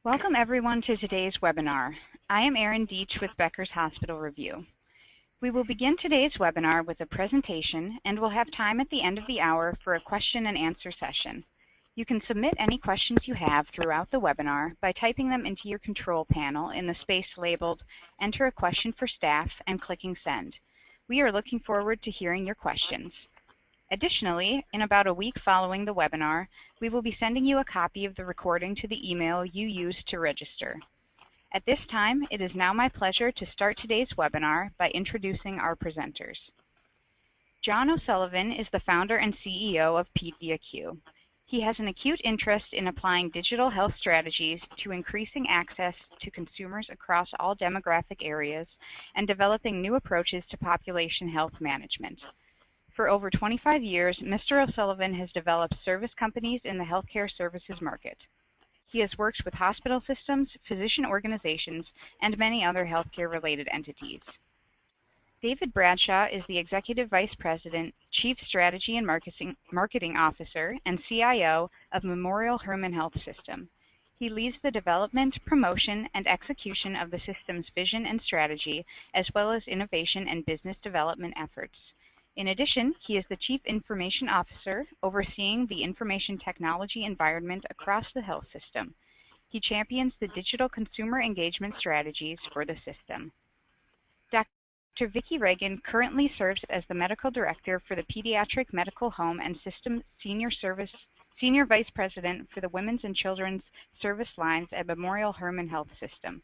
Welcome everyone to today's webinar. I am Erin Deach with Becker's Hospital Review. We will begin today's webinar with a presentation and we'll have time at the end of the hour for a question and answer session. You can submit any questions you have throughout the webinar by typing them into your control panel in the space labeled Enter a Question for Staff and clicking Send. We are looking forward to hearing your questions. Additionally, in about a week following the webinar, we will be sending you a copy of the recording to the email you used to register. At this time, it is now my pleasure to start today's webinar by introducing our presenters. John O'Sullivan is the founder and CEO of PediaQ. He has an acute interest in applying digital health strategies to increasing access to consumers across all demographic areas and developing new approaches to population health management. For over 25 years, Mr. O'Sullivan has developed service companies in the healthcare services market. He has worked with hospital systems, physician organizations, and many other healthcare-related entities. David Bradshaw is the Executive Vice President, Chief Strategy and Marketing Officer, and CIO of Memorial Hermann Health System. He leads the development, promotion, and execution of the system's vision and strategy, as well as innovation and business development efforts. In addition, he is the Chief Information Officer, overseeing the information technology environment across the health system. He champions the digital consumer engagement strategies for the system. Dr. Vicki Reagan currently serves as the Medical Director for the Pediatric Medical Home and System Senior Vice President for the Women's and Children's Service Lines at Memorial Hermann Health System.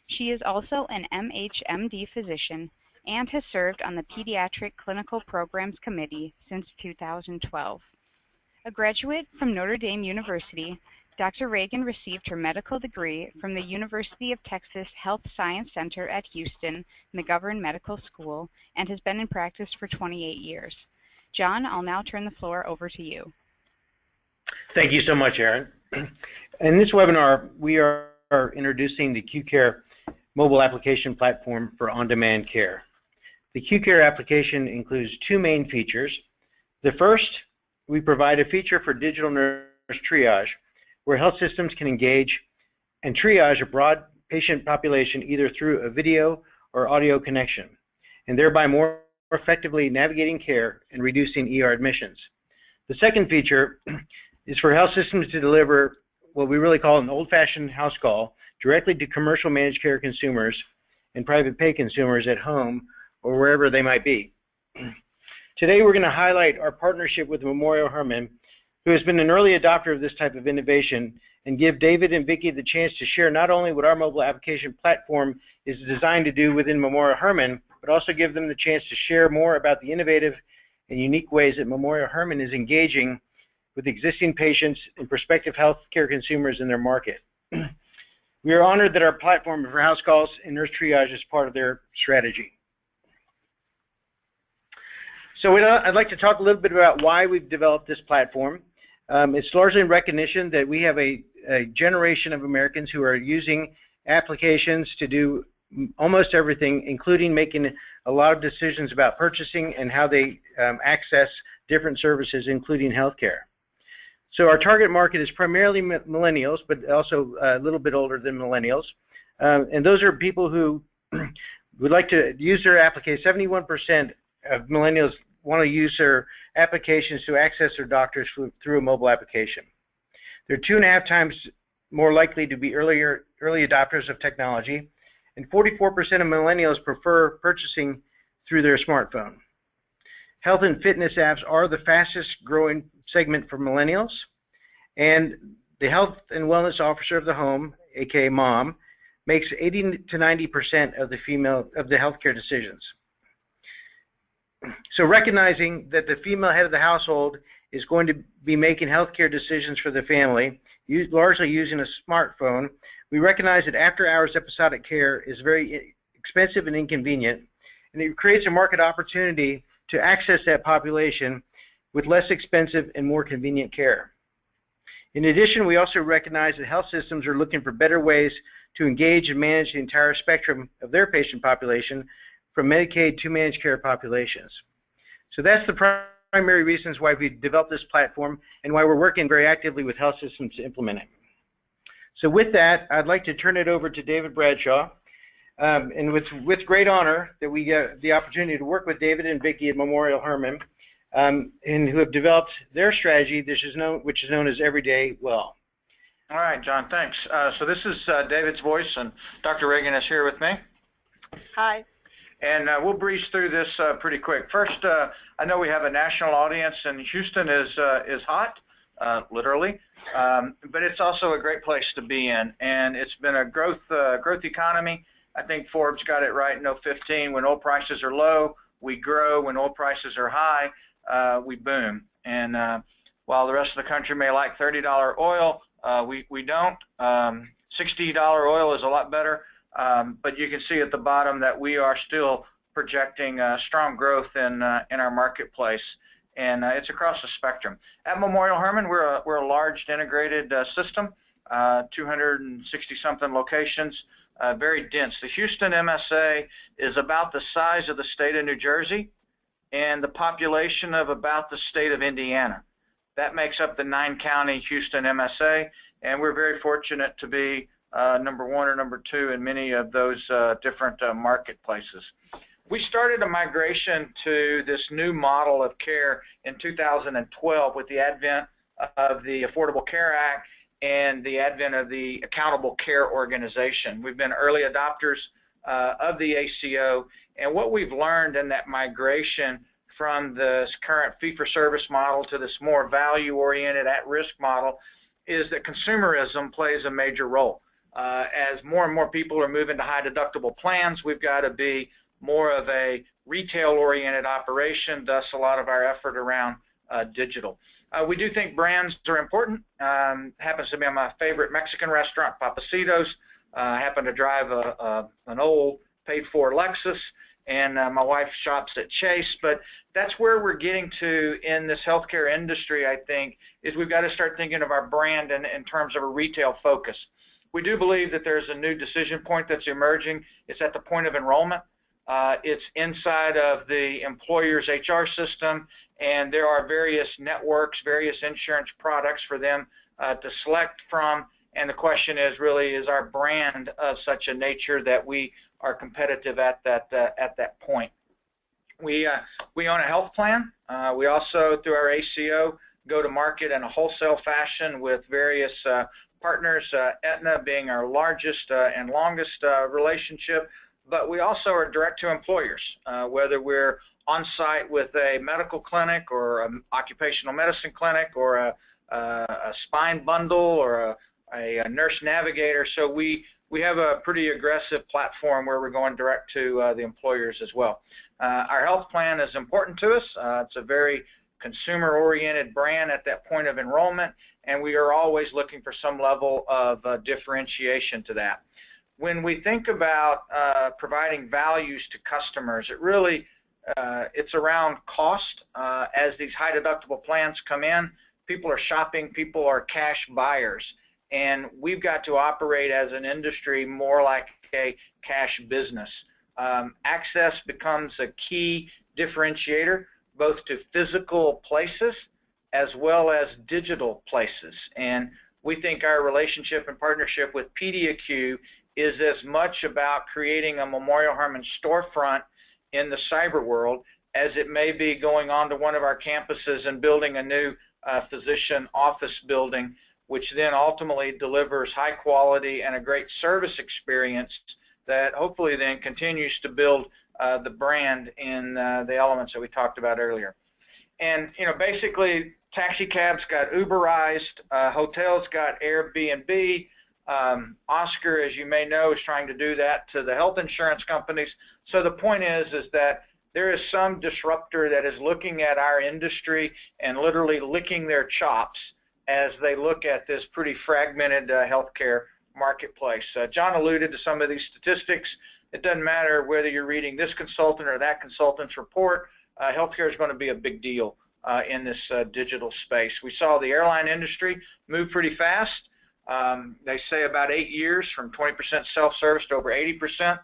She is also an MHMD physician and has served on the Pediatric Clinical Programs Committee since 2012. A graduate from Notre Dame University, Dr. Reagan received her medical degree from the University of Texas Health Science Center at Houston McGovern Medical School and has been in practice for 28 years. John, I'll now turn the floor over to you. Thank you so much, Erin. In this webinar, we are introducing the QCare mobile application platform for on-demand care. The QCare application includes two main features. The first, we provide a feature for digital nurse triage, where health systems can engage and triage a broad patient population either through a video or audio connection, and thereby more effectively navigating care and reducing ER admissions. The second feature is for health systems to deliver what we really call an old-fashioned house call directly to commercial managed care consumers and private pay consumers at home or wherever they might be. Today we're going to highlight our partnership with Memorial Hermann, who has been an early adopter of this type of innovation, and give David and Vicki the chance to share not only what our mobile application platform is designed to do within Memorial Hermann, but also give them the chance to share more about the innovative and unique ways that Memorial Hermann is engaging with existing patients and prospective healthcare consumers in their market. We are honored that our platform for house calls and nurse triage is part of their strategy. So I'd like to talk a little bit about why we've developed this platform. It's largely in recognition that we have a generation of Americans who are using applications to do almost everything, including making a lot of decisions about purchasing and how they access different services, including healthcare. So our target market is primarily millennials, but also a little bit older than millennials. And those are people who would like to use their application. 71% of millennials want to use their applications to access their doctors through a mobile application. They're 2.5 times more likely to be early adopters of technology, and 44% of millennials prefer purchasing through their smartphone. Health and fitness apps are the fastest growing segment for millennials, and the health and wellness officer of the home, aka mom, makes 80 to 90% of the healthcare decisions. So recognizing that the female head of the household is going to be making healthcare decisions for the family, largely using a smartphone, we recognize that after-hours episodic care is very expensive and inconvenient, and it creates a market opportunity to access that population with less expensive and more convenient care. In addition, we also recognize that health systems are looking for better ways to engage and manage the entire spectrum of their patient population, from Medicaid to managed care populations. So that's the primary reasons why we developed this platform and why we're working very actively with health systems to implement it. So with that, I'd like to turn it over to David Bradshaw. And with great honor that we get the opportunity to work with David and Vicki at Memorial Hermann, and who have developed their strategy, which is known as Everyday Well. All right, John, thanks. So this is David's voice, and Dr. Reagan is here with me. Hi. And we'll breeze through this pretty quick. First, I know we have a national audience, and Houston is hot, literally, but it's also a great place to be in, and it's been a growth economy. I think Forbes got it right in 2015. When oil prices are low, we grow. When oil prices are high, we boom. And while the rest of the country may like $30 oil, we don't. $60 oil is a lot better, but you can see at the bottom that we are still projecting strong growth in our marketplace, and it's across the spectrum. At Memorial Hermann, we're a large integrated system, 260-something locations. Very dense. The Houston MSA is about the size of the state of New Jersey and the population of about the state of Indiana. That makes up the 9-county Houston MSA, and we're very fortunate to be number 1 or number 2 in many of those different marketplaces. We started a migration to this new model of care in 2012 with the advent of the Affordable Care Act and the advent of the Accountable Care Organization. We've been early adopters of the ACO, and what we've learned in that migration from this current fee-for-service model to this more value-oriented at-risk model is that consumerism plays a major role. As more and more people are moving to high-deductible plans, we've got to be more of a retail-oriented operation, thus a lot of our effort around digital. We do think brands are important. Happens to be my favorite Mexican restaurant, Papacitos. I happen to drive an old paid-for Lexus, and my wife shops at Chase. But that's where we're getting to in this healthcare industry, I think, is we've got to start thinking of our brand in terms of a retail focus. We do believe that there's a new decision point that's emerging. It's at the point of enrollment. It's inside of the employer's HR system, and there are various networks, various insurance products for them to select from. And the question is really, is our brand of such a nature that we are competitive at that point? We own a health plan. We also, through our ACO, go to market in a wholesale fashion with various partners, Aetna being our largest and longest relationship. But we also are direct to employers, whether we're on site with a medical clinic or an occupational medicine clinic or a spine bundle or a nurse navigator. So we have a pretty aggressive platform where we're going direct to the employers as well. Our health plan is important to us. It's a very consumer-oriented brand at that point of enrollment, and we are always looking for some level of differentiation to that. When we think about providing values to customers, it really it's around cost. As these high deductible plans come in, people are shopping, people are cash buyers, and we've got to operate as an industry more like a cash business. Access becomes a key differentiator, both to physical places as well as digital places. And we think our relationship and partnership with PediaQ is as much about creating a Memorial Hermann storefront in the cyber world as it may be going on to one of our campuses and building a new physician office building, which then ultimately delivers high quality and a great service experience that hopefully then continues to build the brand in the elements that we talked about earlier. And, you know, basically taxi cabs got Uberized, hotels got Airbnb. Oscar, as you may know, is trying to do that to the health insurance companies. So the point is that there is some disruptor that is looking at our industry and literally licking their chops as they look at this pretty fragmented healthcare marketplace. John alluded to some of these statistics. It doesn't matter whether you're reading this consultant or that consultant's report. Healthcare is going to be a big deal in this digital space. We saw the airline industry move pretty fast. They say about 8 years, from 20% self-service to over 80%.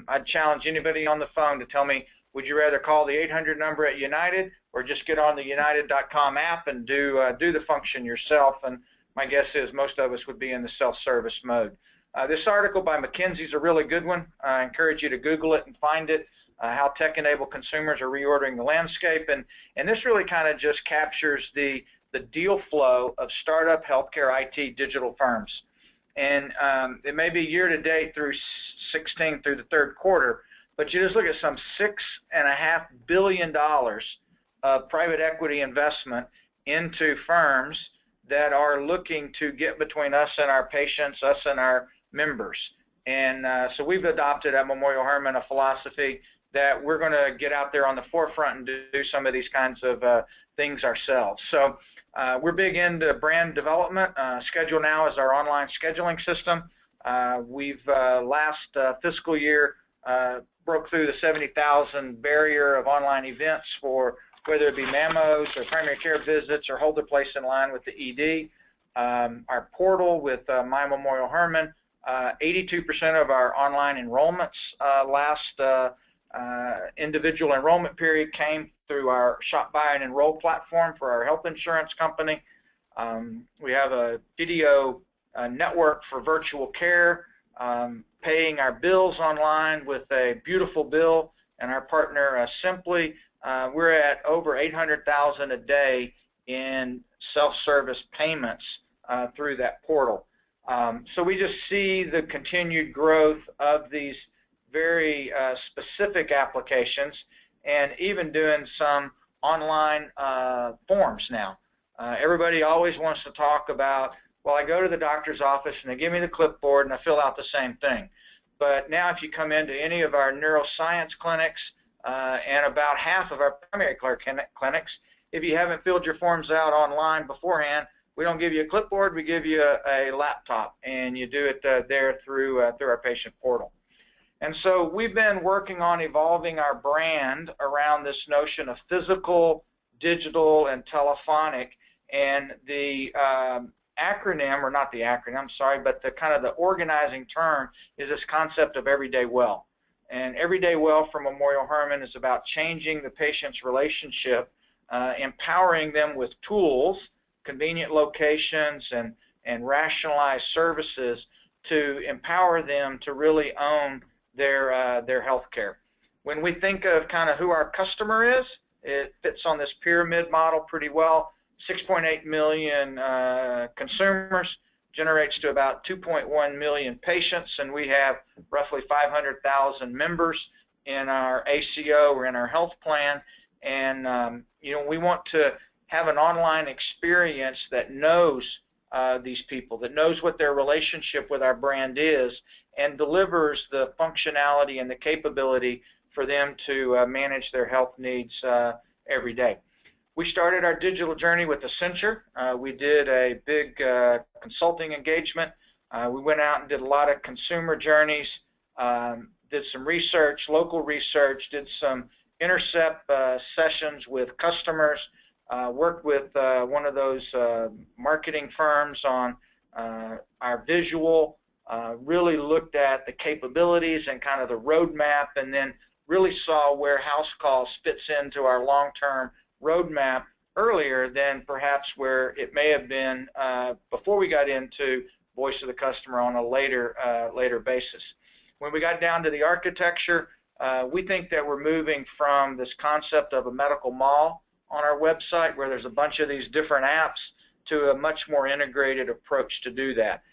I'd challenge anybody on the phone to tell me, would you rather call the 800 number at United or just get on the United.com app and do the function yourself? And my guess is most of us would be in the self-service mode. This article by McKinsey is a really good one. I encourage you to Google it and find it, how tech-enabled consumers are reordering the landscape. And this really kind of just captures the deal flow of startup healthcare IT digital firms. And it may be year-to-date through 16 through the third quarter, but you just look at some $6.5 billion of private equity investment into firms that are looking to get between us and our patients, us and our members. And so we've adopted at Memorial Hermann a philosophy that we're going to get out there on the forefront and do some of these kinds of things ourselves. So we're big into brand development. Schedule Now is our online scheduling system. We've last fiscal year broke through the 70,000 barrier of online events for whether it be mammos or primary care visits or hold their place in line with the ED. Our portal with My Memorial Hermann, 82% of our online enrollments last individual enrollment period came through our Shop, Buy, and Enroll platform for our health insurance company. We have a video network for virtual care, paying our bills online with a beautiful bill, and our partner Simply. We're at over 800,000 a day in self-service payments through that portal. So we just see the continued growth of these very specific applications, and even doing some online forms now. Everybody always wants to talk about, well, I go to the doctor's office and they give me the clipboard and I fill out the same thing. But now if you come into any of our neuroscience clinics and about half of our primary care clinics, if you haven't filled your forms out online beforehand, we don't give you a clipboard, we give you a laptop, and you do it there through our patient portal. And so we've been working on evolving our brand around this notion of physical, digital, and telephonic, and the acronym, or not the acronym, I'm sorry, but the kind of the organizing term is this concept of everyday well. And everyday well for Memorial Hermann is about changing the patient's relationship, empowering them with tools, convenient locations, and rationalized services to empower them to really own their health care. When we think of kind of who our customer is, it fits on this pyramid model pretty well. 6.8 million consumers generates to about 2.1 million patients, and we have roughly 500,000 members in our ACO or in our health plan. And we want to have an online experience that knows these people, that knows what their relationship with our brand is, and delivers the functionality and the capability for them to manage their health needs every day. We started our digital journey with Accenture. We did a big consulting engagement. We went out and did a lot of consumer journeys, did some research, local research, did some intercept sessions with customers, worked with one of those marketing firms on our visual, really looked at the capabilities and kind of the roadmap, and then really saw where house calls fits into our long-term roadmap earlier than perhaps where it may have been before we got into voice of the customer on a later basis. When we got down to the architecture, we think that we're moving from this concept of a medical mall on our website where there's a bunch of these different apps to a much more integrated approach to do that.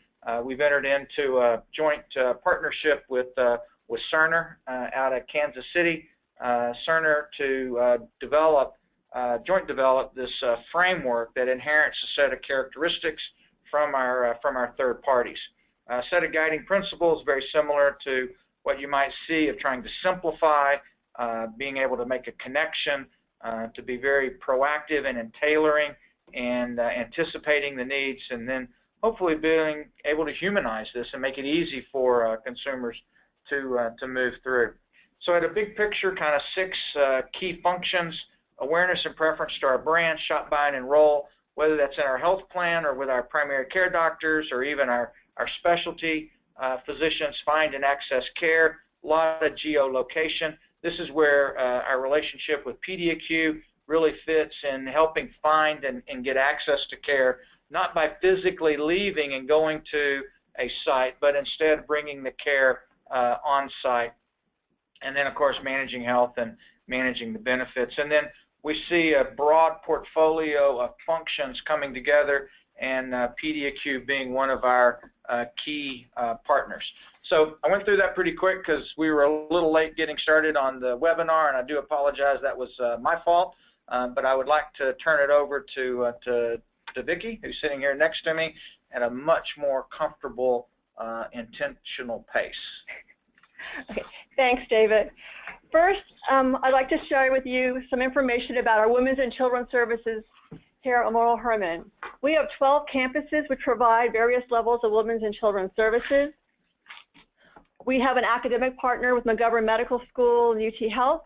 We've entered into a joint partnership with Cerner out of Kansas City, Cerner to joint develop this framework that inherits a set of characteristics from our third parties. A set of guiding principles very similar to what you might see of trying to simplify, being able to make a connection, to be very proactive in tailoring and anticipating the needs, and then hopefully being able to humanize this and make it easy for consumers to move through. So at a big picture, kind of 6 key functions: awareness and preference to our brand, shop, buy, and enroll, whether that's in our health plan or with our primary care doctors or even our specialty physicians, find and access care, a lot of geolocation. This is where our relationship with PediaQ really fits in helping find and get access to care not by physically leaving and going to a site, but instead bringing the care on site. And then, of course, managing health and managing the benefits. And then we see a broad portfolio of functions coming together, and PediaQ being one of our key partners. So I went through that pretty quick because we were a little late getting started on the webinar, and I do apologize. That was my fault. But I would like to turn it over to Vicki, who's sitting here next to me, at a much more comfortable, intentional pace. Okay. Thanks, David. First, I'd like to share with you some information about our Women's and Children's Services here at Memorial Hermann. We have 12 campuses which provide various levels of women's and children's services. We have an academic partner with McGovern Medical School and UT Health.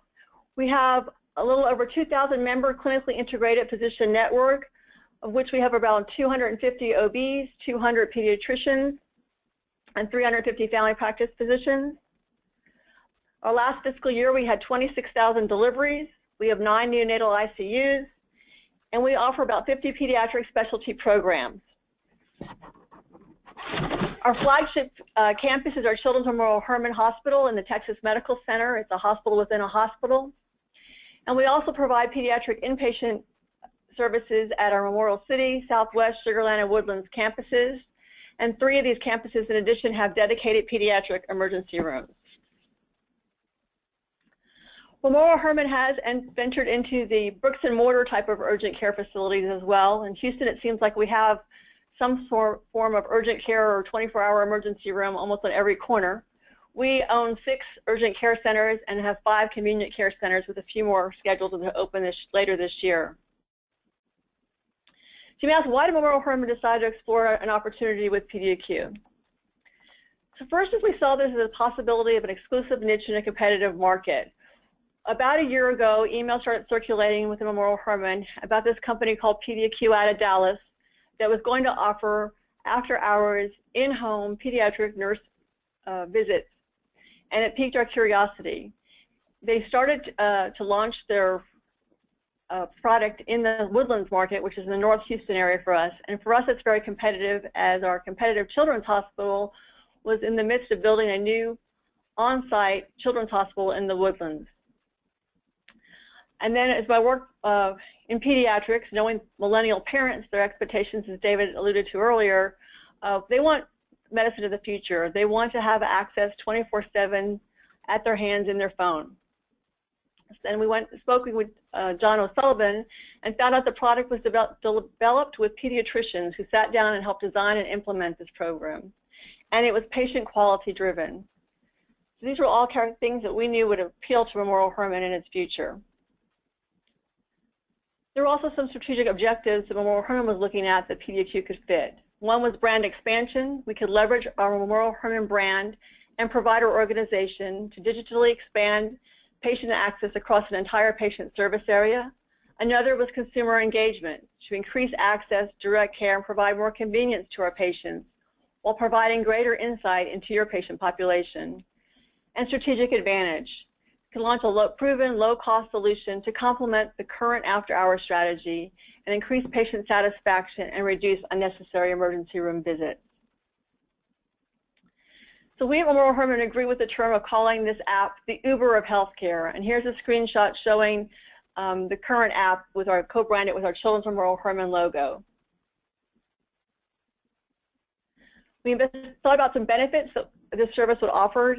We have a little over 2,000 member clinically integrated physician network, of which we have around 250 OBs, 200 pediatricians, and 350 family practice physicians. Our last fiscal year, we had 26,000 deliveries. We have 9 neonatal ICUs, and we offer about 50 pediatric specialty programs. Our flagship campus is our Children's Memorial Hermann Hospital in the Texas Medical Center. It's a hospital within a hospital. And we also provide pediatric inpatient services at our Memorial City, Southwest, Sugar Land, and Woodlands campuses. And 3 of these campuses, in addition, have dedicated pediatric emergency rooms. Memorial Hermann has ventured into the bricks and mortar type of urgent care facilities as well. In Houston, it seems like we have some form of urgent care or 24-hour emergency room almost on every corner. We own 6 urgent care centers and have 5 convenient care centers, with a few more scheduled to open later this year. So you may ask, why did Memorial Hermann decide to explore an opportunity with PediaQ? So first, as we saw this as a possibility of an exclusive niche in a competitive market. About a year ago, emails started circulating within Memorial Hermann about this company called PediaQ out of Dallas that was going to offer after-hours, in-home pediatric nurse visits, and it piqued our curiosity. They started to launch their product in the Woodlands market, which is in the North Houston area for us, and for us it's very competitive, as our competitive children's hospital was in the midst of building a new on-site children's hospital in the Woodlands. And then as my work in pediatrics, knowing millennial parents, their expectations, as David alluded to earlier, they want medicine of the future. They want to have access 24/7 at their hands in their phone. And we spoke with John O'Sullivan and found out the product was developed with pediatricians who sat down and helped design and implement this program. And it was patient quality driven. So these were all kind of things that we knew would appeal to Memorial Hermann in its future. There were also some strategic objectives that Memorial Hermann was looking at that PediaQ could fit. One was brand expansion. We could leverage our Memorial Hermann brand and provide our organization to digitally expand patient access across an entire patient service area. Another was consumer engagement, to increase access, direct care, and provide more convenience to our patients while providing greater insight into your patient population. And strategic advantage, to launch a proven low-cost solution to complement the current after-hour strategy and increase patient satisfaction and reduce unnecessary emergency room visits. So we at Memorial Hermann agree with the term of calling this app the Uber of healthcare. And here's a screenshot showing the current app with our co-branded with our Children's Memorial Hermann logo. We thought about some benefits that this service would offer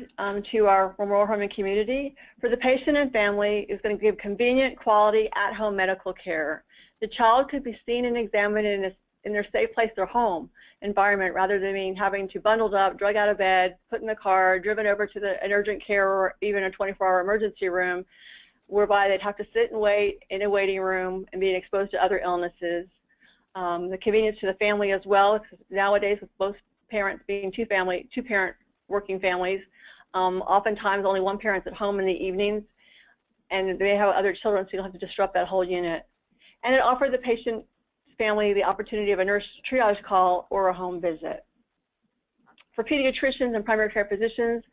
to our Memorial Hermann community. For the patient and family, it's going to give convenient, quality, at-home medical care. The child could be seen and examined in their safe place, their home environment, rather than having to bundled up, drug out of bed, put in the car, driven over to an urgent care or even a 24-hour emergency room, whereby they'd have to sit and wait in a waiting room and being exposed to other illnesses. The convenience to the family as well, because nowadays with both parents being two-parent working families, oftentimes only one parent's at home in the evenings, and they have other children, so you don't have to disrupt that whole unit. And it offered the patient family the opportunity of a nurse triage call or a home visit. For pediatricians and primary care physicians,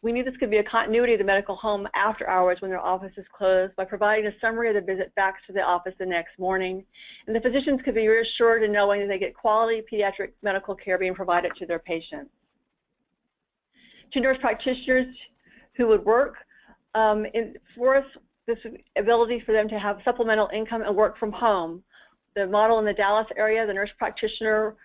We knew this could be a continuity of the medical home after hours when their office is closed by providing a summary of the visit back to the office the next morning. And the physicians could be reassured in knowing that they get quality pediatric medical care being provided to their patients. To nurse practitioners who would work, for us, this ability for them to have supplemental income and work from home. The model in the Dallas area, the nurse practitioner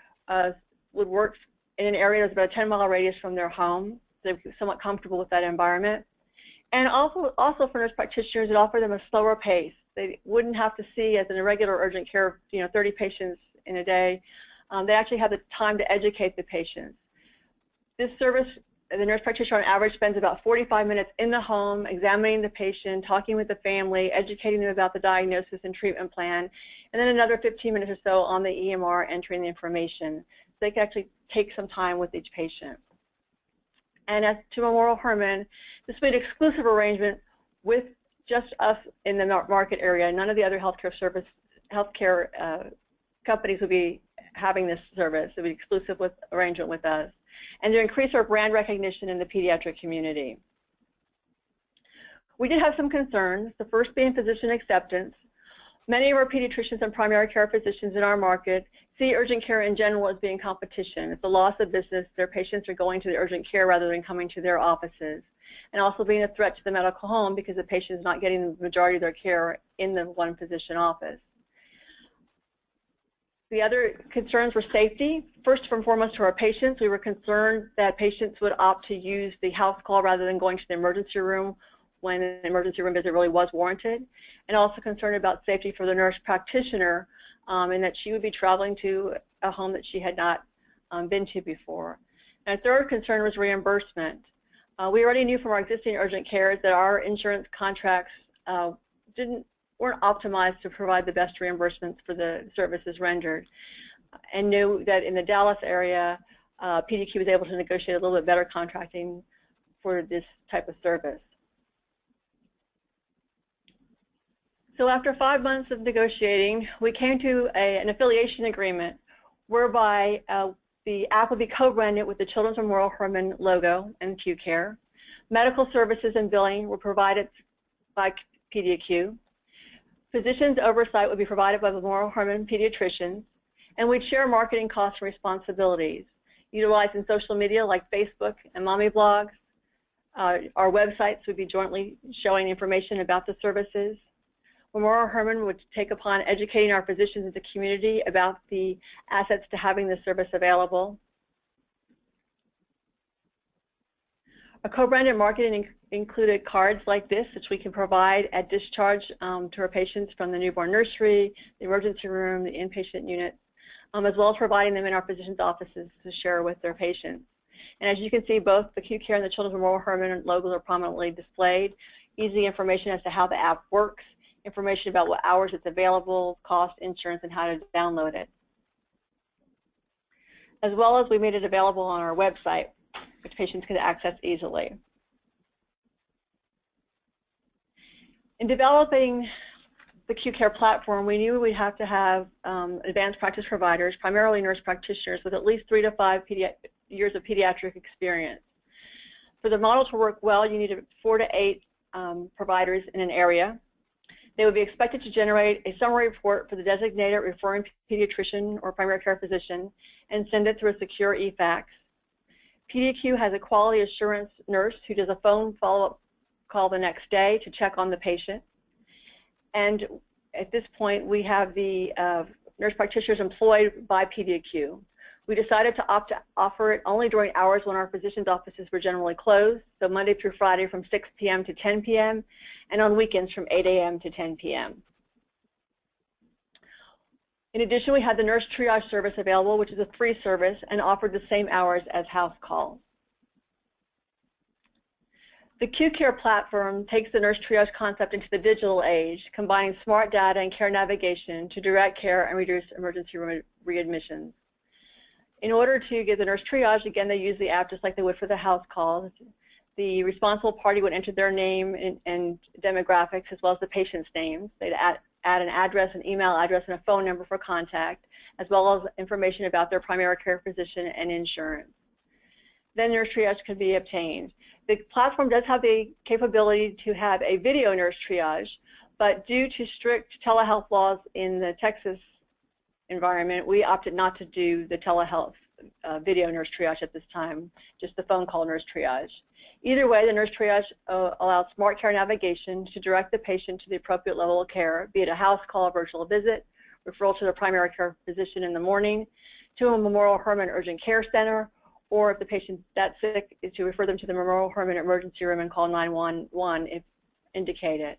would work in an area that's about a 10-mile radius from their home. So they're somewhat comfortable with that environment. And also for nurse practitioners, it offered them a slower pace. They wouldn't have to see, as in a regular urgent care, 30 patients in a day. They actually have the time to educate the patients. This service, the nurse practitioner on average spends about 45 minutes in the home, examining the patient, talking with the family, educating them about the diagnosis and treatment plan, and then another 15 minutes or so on the EMR entering the information. So they can actually take some time with each patient. And as to Memorial Hermann, this will be an exclusive arrangement with just us in the market area. None of the other healthcare companies will be having this service. It will be exclusive arrangement with us, and to increase our brand recognition in the pediatric community. We did have some concerns, the first being physician acceptance. Many of our pediatricians and primary care physicians in our market see urgent care in general as being competition. It's a loss of business. Their patients are going to the urgent care rather than coming to their offices, and also being a threat to the medical home because the patient is not getting the majority of their care in the one physician office. The other concerns were safety. First and foremost, to our patients, we were concerned that patients would opt to use the house call rather than going to the emergency room when an emergency room visit really was warranted, and also concerned about safety for the nurse practitioner in that she would be traveling to a home that she had not been to before. And a third concern was reimbursement. We already knew from our existing urgent cares that our insurance contracts weren't optimized to provide the best reimbursements for the services rendered, and knew that in the Dallas area, PDQ was able to negotiate a little bit better contracting for this type of service. So after 5 months of negotiating, we came to an affiliation agreement whereby the app would be co-branded with the Children's Memorial Hermann logo and QCare. Medical services and billing were provided by PDQ. Physicians' oversight would be provided by the Memorial Hermann pediatricians, and we'd share marketing costs and responsibilities, utilizing social media like Facebook and mommy blogs. Our websites would be jointly showing information about the services. Memorial Hermann would take upon educating our physicians in the community about the assets to having this service available. Our co-branded marketing included cards like this, which we can provide at discharge to our patients from the newborn nursery, the emergency room, the inpatient unit, as well as providing them in our physicians' offices to share with their patients. And as you can see, both the QCare and the Children's Memorial Hermann logos are prominently displayed. Easy information as to how the app works, information about what hours it's available, cost, insurance, and how to download it. As well as we made it available on our website, which patients can access easily. In developing the QCare platform, we knew we'd have to have advanced practice providers, primarily nurse practitioners, with at least 3 to 5 years of pediatric experience. For the model to work well, you needed 4 to 8 providers in an area. They would be expected to generate a summary report for the designated referring pediatrician or primary care physician and send it through a secure e-fax. PDQ has a quality assurance nurse who does a phone follow-up call the next day to check on the patient. And at this point, we have the nurse practitioners employed by PDQ. We decided to opt to offer it only during hours when our physicians' offices were generally closed, so Monday through Friday from 6 p.m. to 10 p.m., and on weekends from 8 a.m. to 10 p.m. In addition, we had the nurse triage service available, which is a free service and offered the same hours as house calls. The QCare platform takes the nurse triage concept into the digital age, combining smart data and care navigation to direct care and reduce emergency room readmissions. In order to get the nurse triage, again, they use the app just like they would for the house calls. The responsible party would enter their name and demographics as well as the patient's names. They'd add an address, an email address, and a phone number for contact, as well as information about their primary care physician and insurance. then nurse triage can be obtained. The platform does have the capability to have a video nurse triage, but due to strict telehealth laws in the Texas environment, we opted not to do the telehealth video nurse triage at this time, just the phone call nurse triage. Either way, the nurse triage allows smart care navigation to direct the patient to the appropriate level of care, be it a house call, a virtual visit, referral to the primary care physician in the morning, to a Memorial Hermann Urgent Care Center, or if the patient's that sick, is to refer them to the Memorial Hermann Emergency Room and call 911 if indicated.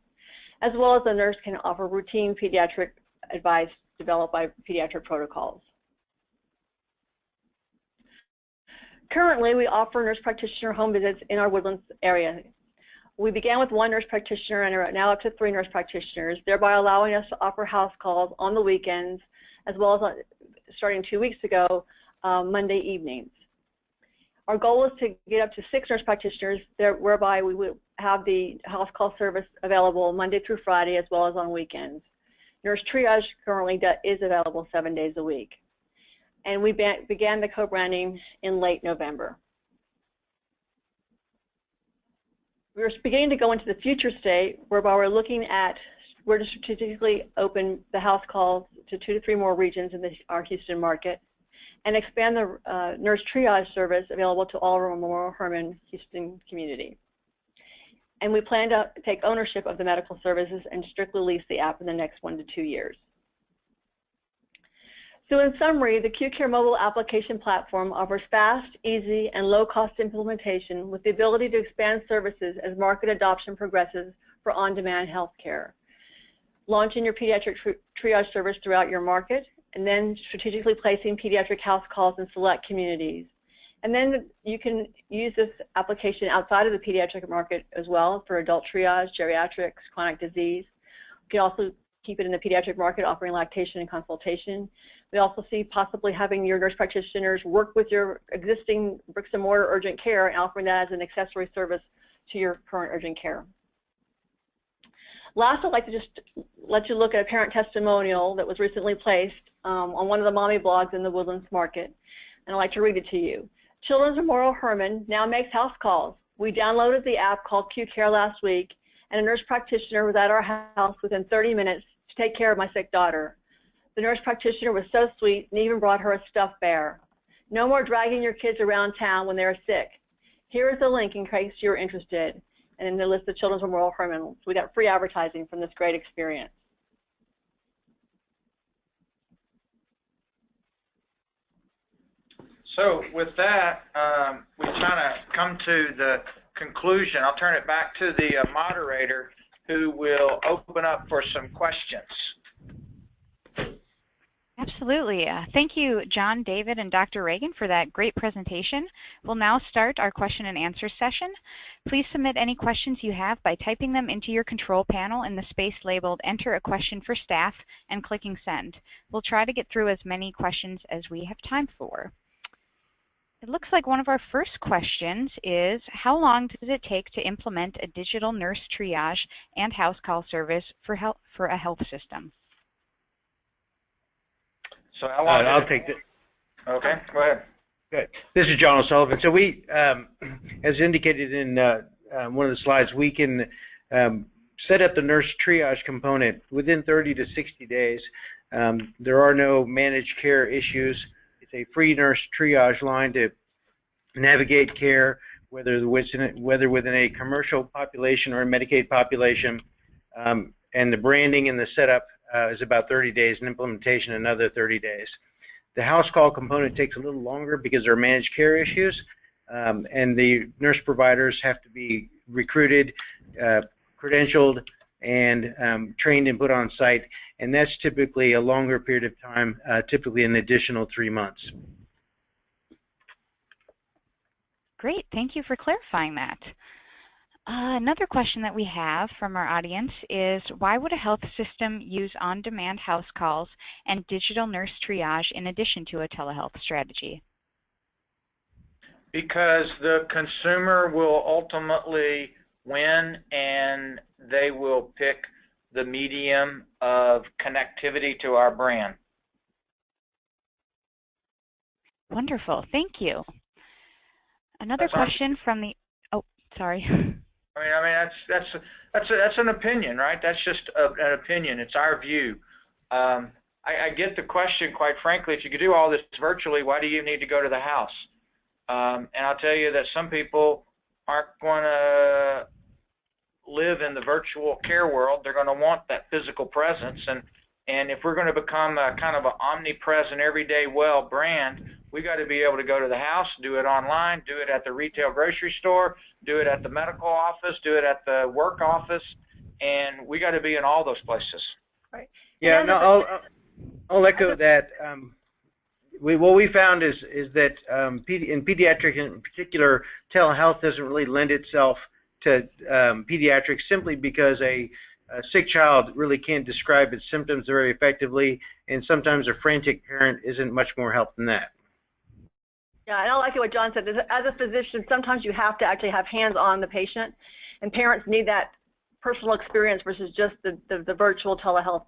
As well as the nurse can offer routine pediatric advice developed by pediatric protocols. Currently, we offer nurse practitioner home visits in our Woodlands area. We began with 1 nurse practitioner and are now up to 3 nurse practitioners, thereby allowing us to offer house calls on the weekends, as well as starting 2 weeks ago, Monday evenings. Our goal is to get up to 6 nurse practitioners, whereby we will have the house call service available Monday through Friday, as well as on weekends. Nurse triage currently is available 7 days a week. And we began the co-branding in late November. We're beginning to go into the future state, whereby we're looking at where to strategically open the house calls to 2 to 3 more regions in our Houston market, and expand the nurse triage service available to all of our Memorial Hermann Houston community. And we plan to take ownership of the medical services and strictly lease the app in the next 1 to 2 years. So in summary, the QCare mobile application platform offers fast, easy, and low-cost implementation with the ability to expand services as market adoption progresses for on-demand healthcare. Launching your pediatric triage service throughout your market, and then strategically placing pediatric house calls in select communities. And then you can use this application outside of the pediatric market as well for adult triage, geriatrics, chronic disease. You can also keep it in the pediatric market, offering lactation and consultation. We also see possibly having your nurse practitioners work with your existing bricks and mortar urgent care and offering that as an accessory service to your current urgent care. Last, I'd like to just let you look at a parent testimonial that was recently placed on one of the mommy blogs in the Woodlands market, and I'd like to read it to you. Children's Memorial Hermann now makes house calls. We downloaded the app called QCare last week, and a nurse practitioner was at our house within 30 minutes to take care of my sick daughter. The nurse practitioner was so sweet and even brought her a stuffed bear. No more dragging your kids around town when they're sick. Here is the link in case you're interested. And then the list of Children's Memorial Hermann. So we got free advertising from this great experience. So with that, we kind of come to the conclusion. I'll turn it back to the moderator, who will open up for some questions. Absolutely. Thank you, John, David, and Dr. Reagan for that great presentation. We'll now start our question and answer session. Please submit any questions you have by typing them into your control panel in the space labeled Enter a Question for Staff and clicking Send. We'll try to get through as many questions as we have time for. It looks like one of our first questions is, how long does it take to implement a digital nurse triage and house call service for a health system? So how long I'll take it. Okay, go ahead. Good. This is John O'Sullivan. So we, as indicated in one of the slides, we can set up the nurse triage component within 30 to 60 days. There are no managed care issues. It's a free nurse triage line to navigate care, whether within a commercial population or a Medicaid population. And the branding and the setup is about 30 days, and implementation another 30 days. The house call component takes a little longer because there are managed care issues, and the nurse providers have to be recruited, credentialed, and trained and put on site, and that's typically a longer period of time, typically an additional 3 months. Great, thank you for clarifying that. Another question that we have from our audience is, why would a health system use on-demand house calls and digital nurse triage in addition to a telehealth strategy? Because the consumer will ultimately win, and they will pick the medium of connectivity to our brand. Wonderful, thank you. Another question from the, oh, sorry. I mean, that's an opinion, right? That's just an opinion. It's our view. I get the question, quite frankly, if you could do all this virtually, why do you need to go to the house? And I'll tell you that some people aren't going to live in the virtual care world. They're going to want that physical presence. And if we're going to become a kind of an omnipresent, everyday well brand, we got to be able to go to the house, do it online, do it at the retail grocery store, do it at the medical office, do it at the work office, and we got to be in all those places. Right. Yeah, no, I'll echo that. What we found is that in pediatrics in particular, telehealth doesn't really lend itself to pediatrics simply because a sick child really can't describe its symptoms very effectively, and sometimes a frantic parent isn't much more help than that. Yeah, and I like what John said. As a physician, sometimes you have to actually have hands on the patient, and parents need that personal experience versus just the virtual telehealth.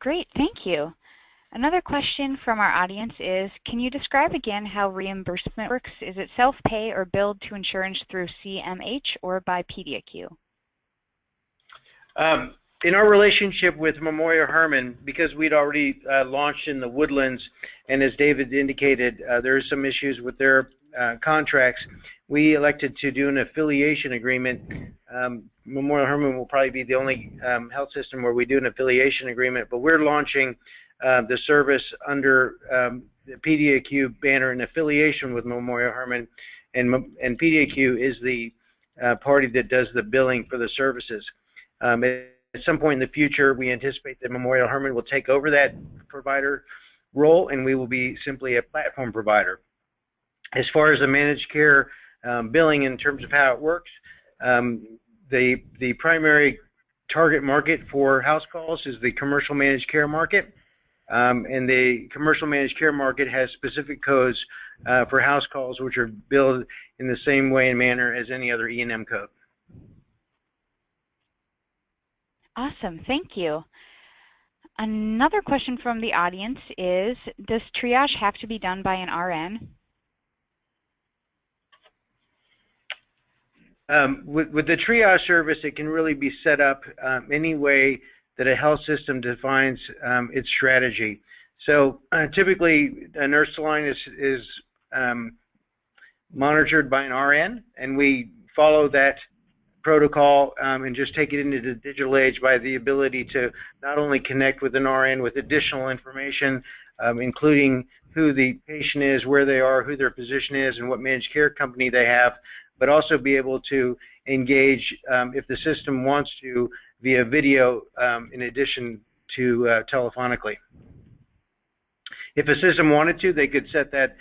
Great, thank you. Another question from our audience is, can you describe again how reimbursement works? Is it self-pay or billed to insurance through CMH or by PediaQ? In our relationship with Memorial Hermann, because we'd already launched in the Woodlands, and as David indicated, there are some issues with their contracts, we elected to do an affiliation agreement. Memorial Hermann will probably be the only health system where we do an affiliation agreement, but we're launching the service under the PediaQ banner in affiliation with Memorial Hermann, and PediaQ is the party that does the billing for the services. At some point in the future, we anticipate that Memorial Hermann will take over that provider role, and we will be simply a platform provider. As far as the managed care billing in terms of how it works, the primary target market for house calls is the commercial managed care market, and the commercial managed care market has specific codes for house calls which are billed in the same way and manner as any other E&M code. Awesome, thank you. Another question from the audience is, does triage have to be done by an RN? With the triage service, it can really be set up any way that a health system defines its strategy. So typically, a nurse line is monitored by an RN, and we follow that protocol and just take it into the digital age by the ability to not only connect with an RN with additional information, including who the patient is, where they are, who their physician is, and what managed care company they have, but also be able to engage, if the system wants to, via video in addition to telephonically. If a system wanted to, they could set that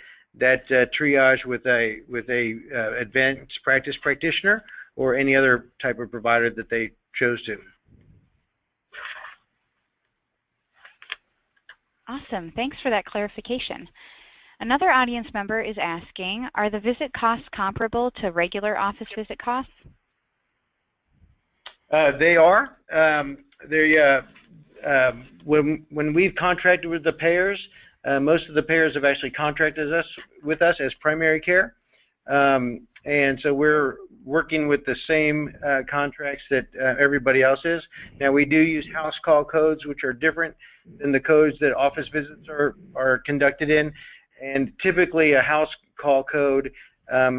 triage with a advanced practice practitioner or any other type of provider that they chose to. Awesome, thanks for that clarification. Another audience member is asking, are the visit costs comparable to regular office visit costs? They are. When we've contracted with the payers, most of the payers have actually contracted with us as primary care. And so we're working with the same contracts that everybody else is. Now, we do use house call codes, which are different than the codes that office visits are conducted in. And typically, a house call code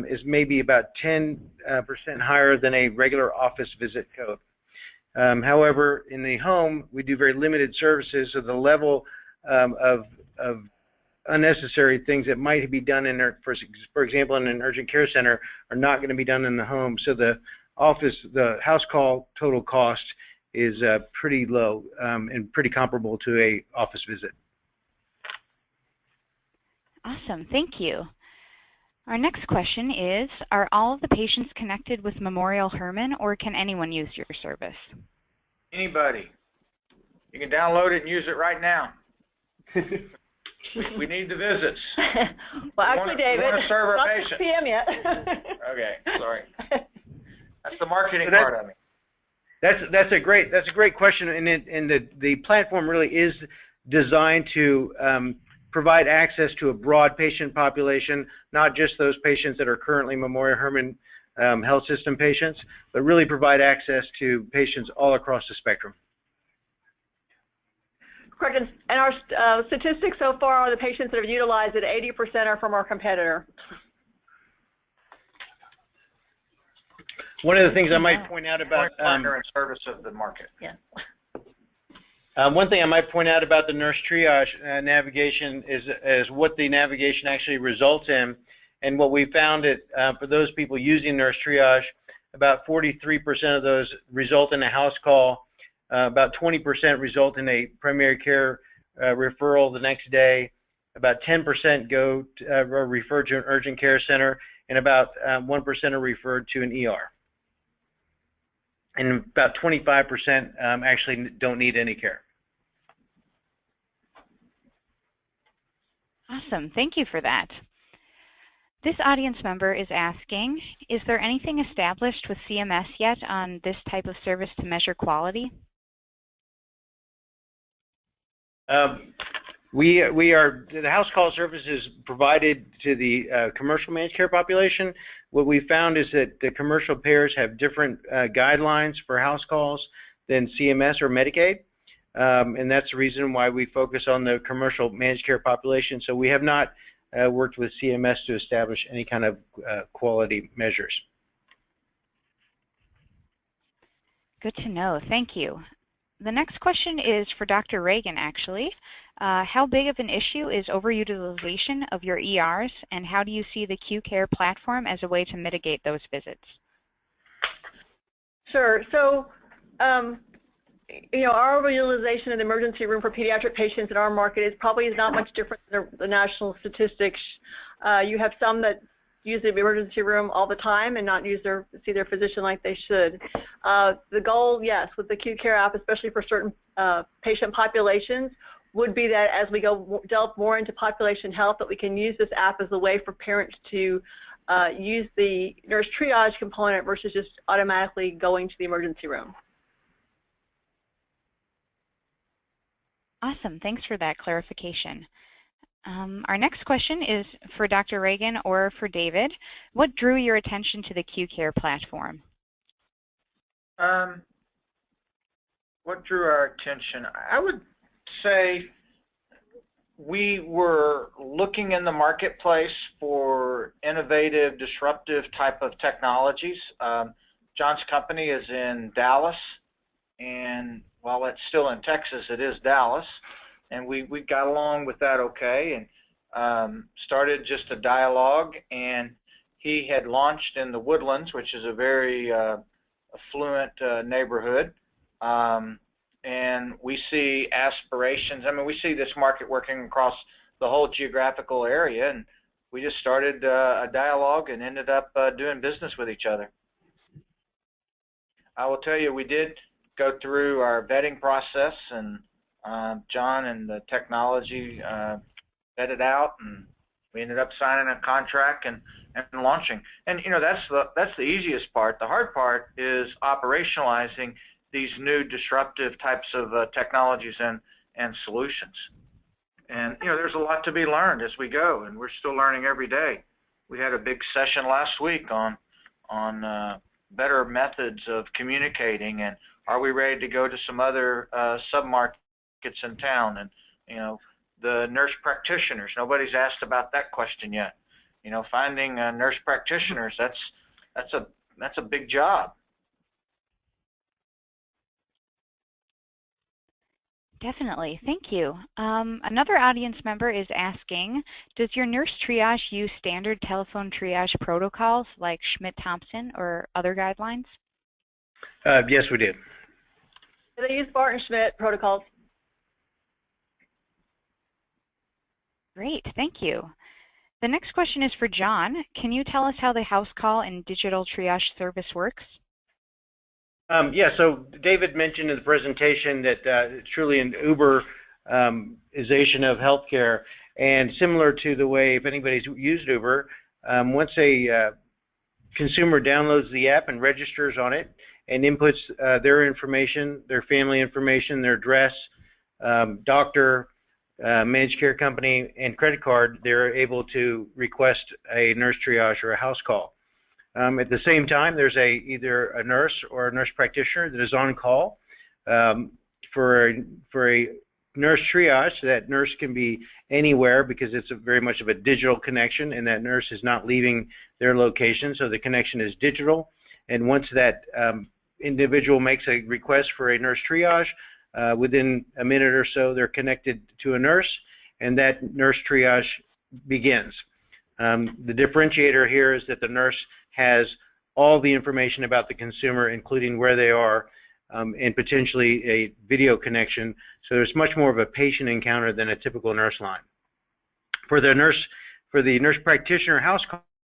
is maybe about 10% higher than a regular office visit code. However, in the home, we do very limited services, so the level of unnecessary things that might be done in, for example, in an urgent care center, are not going to be done in the home. So the house call total cost is pretty low and pretty comparable to a office visit. Awesome, thank you. Our next question is, are all of the patients connected with Memorial Hermann, or can anyone use your service? Anybody. You can download it and use it right now. We need the visits. Well, actually, David, we want to serve our patients. Not 6 p.m. yet. Okay, sorry. That's the marketing part of me. That's a great question, and the platform really is designed to provide access to a broad patient population, not just those patients that are currently Memorial Hermann Health System patients, but really provide access to patients all across the spectrum. Correct. And our statistics so far are the patients that have utilized it, 80% are from our competitor. One of the things I might point out about service of the market. Yeah. One thing I might point out about the nurse triage navigation is what the navigation actually results in. And what we found for those people using nurse triage, about 43% of those result in a house call, about 20% result in a primary care referral the next day, about 10% are referred to an urgent care center, and about 1% are referred to an ER. And about 25% actually don't need any care. Awesome. Thank you for that. This audience member is asking, is there anything established with CMS yet on this type of service to measure quality? The house call service is provided to the commercial managed care population. What we found is that the commercial payers have different guidelines for house calls than CMS or Medicaid, and that's the reason why we focus on the commercial managed care population. So we have not worked with CMS to establish any kind of quality measures. Good to know. Thank you. The next question is for Dr. Reagan, actually. How big of an issue is overutilization of your ERs, and how do you see the QCare platform as a way to mitigate those visits? Sure. So, our overutilization in the emergency room for pediatric patients in our market is probably not much different than the national statistics. You have some that use the emergency room all the time and not see their physician like they should. The goal, yes, with the QCare app, especially for certain patient populations, would be that as we delve more into population health, that we can use this app as a way for parents to use the nurse triage component versus just automatically going to the emergency room. Awesome. Thanks for that clarification. Our next question is for Dr. Reagan or for David. What drew your attention to the QCare platform? What drew our attention? I would say we were looking in the marketplace for innovative, disruptive type of technologies. John's company is in Dallas, and while it's still in Texas, it is Dallas. And we got along with that okay, and started just a dialogue. And he had launched in the Woodlands, which is a very affluent neighborhood. And we see aspirations. I mean, we see this market working across the whole geographical area, and we just started a dialogue and ended up doing business with each other. I will tell you, we did go through our vetting process, and John and the technology vetted out, and we ended up signing a contract and launching. And that's the easiest part. The hard part is operationalizing these new disruptive types of technologies and solutions. And there's a lot to be learned as we go, and we're still learning every day. We had a big session last week on better methods of communicating, and are we ready to go to some other submarkets in town? And the nurse practitioners, nobody's asked about that question yet. Finding nurse practitioners, that's a big job. Definitely. Thank you. Another audience member is asking, does your nurse triage use standard telephone triage protocols like Schmidt-Thompson or other guidelines? Yes, we did. They use Barton-Schmidt protocols. Great. Thank you. The next question is for John. Can you tell us how the house call and digital triage service works? Yeah, so David mentioned in the presentation that it's truly an Uberization of healthcare, and similar to the way, if anybody's used Uber, once a consumer downloads the app and registers on it and inputs their information, their family information, their address, doctor, managed care company and credit card, they're able to request a nurse triage or a house call. At the same time, there's either a nurse or a nurse practitioner that is on call for a nurse triage. That nurse can be anywhere because it's very much of a digital connection, and that nurse is not leaving their location, so the connection is digital. And once that individual makes a request for a nurse triage, within a minute or so, they're connected to a nurse, and that nurse triage begins. The differentiator here is that the nurse has all the information about the consumer, including where they are, and potentially a video connection. So there's much more of a patient encounter than a typical nurse line. For the nurse practitioner house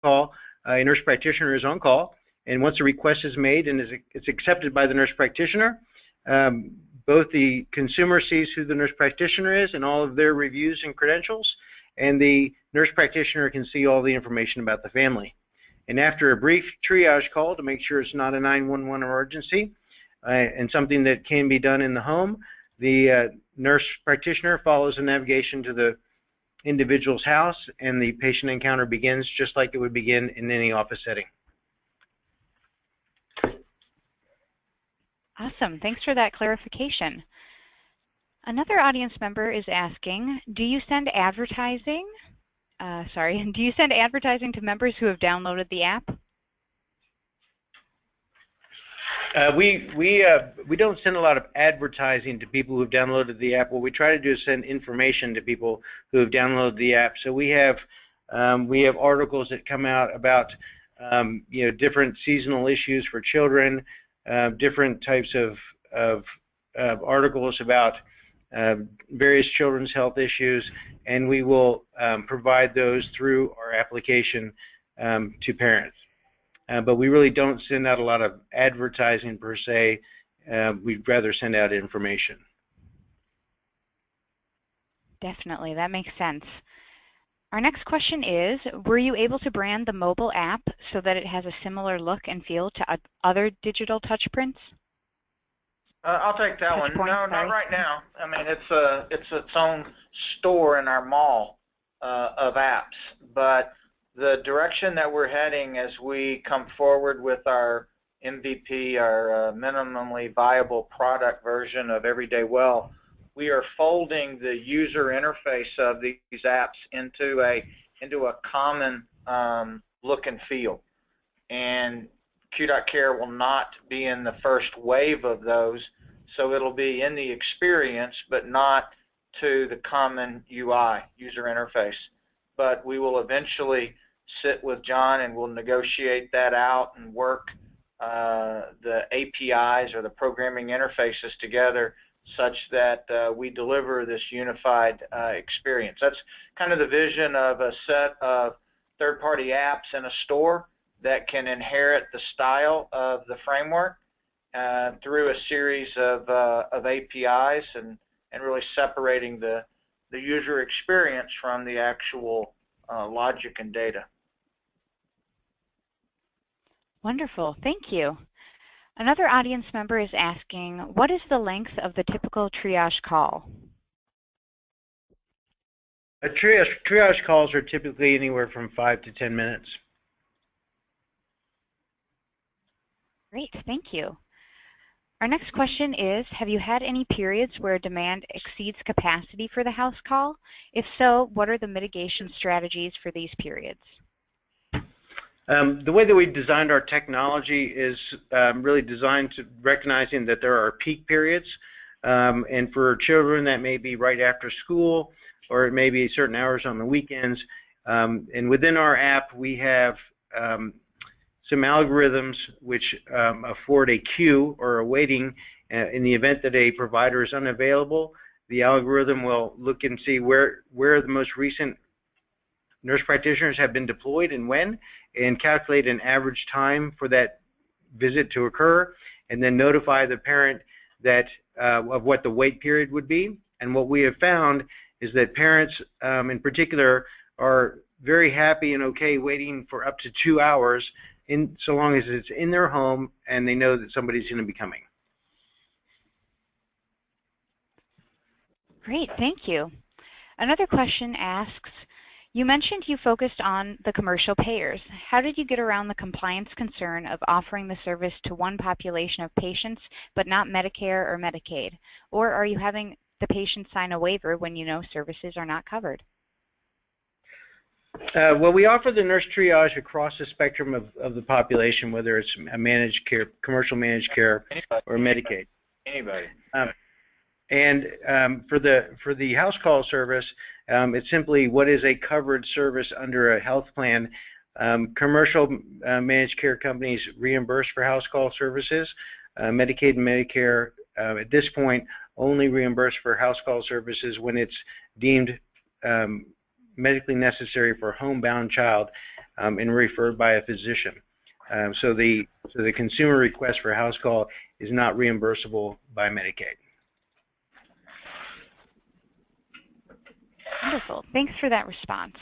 call, a nurse practitioner is on call, and once a request is made and it's accepted by the nurse practitioner, both the consumer sees who the nurse practitioner is and all of their reviews and credentials, and the nurse practitioner can see all the information about the family. And after a brief triage call to make sure it's not a 911 emergency and something that can be done in the home, the nurse practitioner follows a navigation to the individual's house, and the patient encounter begins just like it would begin in any office setting. Awesome. Thanks for that clarification. Another audience member is asking, do you send advertising to members who have downloaded the app? We don't send a lot of advertising to people who have downloaded the app. What we try to do is send information to people who have downloaded the app. So we have articles that come out about different seasonal issues for children, different types of articles about various children's health issues, and we will provide those through our application to parents. But we really don't send out a lot of advertising per se. We'd rather send out information. Definitely, that makes sense. Our next question is, were you able to brand the mobile app so that it has a similar look and feel to other digital touch prints? I'll take that one. No, not right now. I mean, it's its own store in our mall of apps, but the direction that we're heading as we come forward with our MVP, our minimally viable product version of Everyday Well, we are folding the user interface of these apps into a common look and feel. And Q.Care will not be in the first wave of those, so it'll be in the experience, but not to the common UI, user interface. But we will eventually sit with John and we'll negotiate that out and work the APIs or the programming interfaces together such that we deliver this unified experience. That's kind of the vision of a set of third-party apps in a store that can inherit the style of the framework through a series of APIs and really separating the user experience from the actual logic and data. Wonderful. Thank you. Another audience member is asking, what is the length of the typical triage call? Triage calls are typically anywhere from 5 to 10 minutes. Great, thank you. Our next question is, have you had any periods where demand exceeds capacity for the house call? If so, what are the mitigation strategies for these periods? The way that we designed our technology is really designed to recognizing that there are peak periods, and for children that may be right after school, or it may be certain hours on the weekends. And within our app, we have some algorithms which afford a queue or a waiting in the event that a provider is unavailable. The algorithm will look and see where the most recent nurse practitioners have been deployed and when, and calculate an average time for that visit to occur, and then notify the parent that of what the wait period would be. And what we have found is that parents in particular are very happy and okay waiting for up to 2 hours so long as it's in their home and they know that somebody's going to be coming. Great, thank you. Another question asks, you mentioned you focused on the commercial payers. How did you get around the compliance concern of offering the service to one population of patients but not Medicare or Medicaid? Or are you having the patient sign a waiver when you know services are not covered? Well, we offer the nurse triage across the spectrum of the population, whether it's a managed care, commercial managed care, or Medicaid. Anybody. For the house call service, it's simply what is a covered service under a health plan. Commercial managed care companies reimburse for house call services. Medicaid and Medicare at this point only reimburse for house call services when it's deemed medically necessary for a homebound child and referred by a physician. So the consumer request for house call is not reimbursable by Medicaid. Wonderful. Thanks for that response.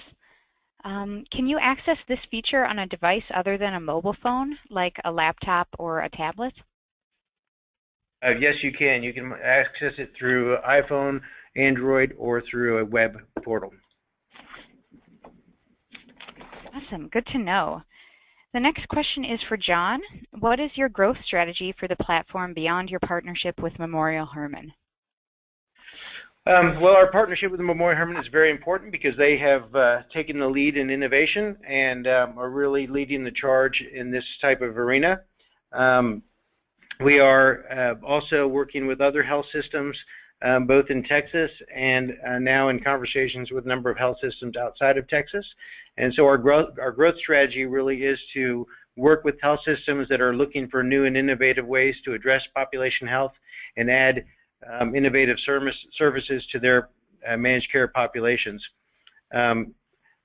Can you access this feature on a device other than a mobile phone, like a laptop or a tablet? Yes, you can. You can access it through iPhone, Android, or through a web portal. Awesome. Good to know. The next question is for John. What is your growth strategy for the platform beyond your partnership with Memorial Hermann? Well, our partnership with Memorial Hermann is very important because they have taken the lead in innovation and are really leading the charge in this type of arena. We are also working with other health systems, both in Texas and now in conversations with a number of health systems outside of Texas. And so our growth strategy really is to work with health systems that are looking for new and innovative ways to address population health and add innovative services to their managed care populations.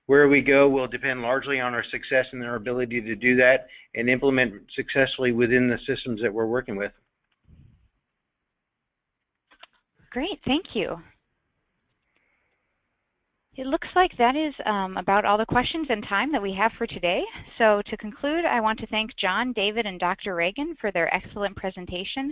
Where we go will depend largely on our success and our ability to do that and implement successfully within the systems that we're working with. Great, thank you. It looks like that is about all the questions and time that we have for today. So to conclude, I want to thank John, David, and Dr. Reagan for their excellent presentation.